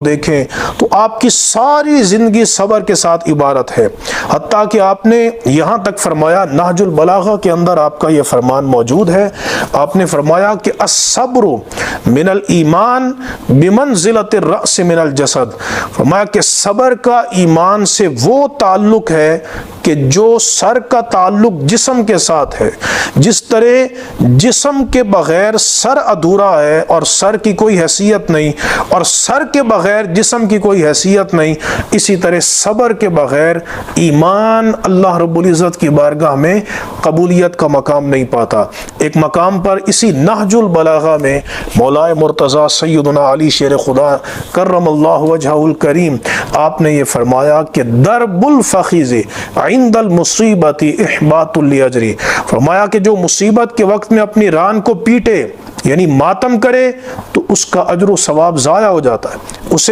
دیکھیں تو آپ کی ساری زندگی صبر کے ساتھ عبارت ہے، حتیٰ کہ آپ نے یہاں تک فرمایا، نہج البلاغہ کے اندر آپ کا یہ فرمان موجود ہے، آپ نے فرمایا کہ الصبر من الایمان بمنزلۃ الرأس من الجسد، فرمایا کہ صبر کا ایمان سے وہ تعلق ہے کہ جو سر کا تعلق جسم کے ساتھ ہے۔ جس طرح جسم کے بغیر سر ادھورا ہے اور سر کی کوئی حیثیت نہیں، اور سر کے بغیر جسم کی کوئی حیثیت نہیں، اسی طرح صبر کے بغیر ایمان اللہ رب العزت کی بارگاہ میں قبولیت کا مقام نہیں پاتا۔ ایک مقام پر اسی نہج البلاغہ میں مولا مرتضیٰ سیدنا علی شیر خدا کرم اللہ وجہہ الکریم، آپ نے یہ فرمایا کہ ضرب الفخذ عند المصیبت احباط لاجری، فرمایا کہ جو مصیبت کے وقت میں اپنی ران کو پیٹے یعنی ماتم کرے تو اس کا اجر و ثواب ضائع ہو جاتا ہے، اسے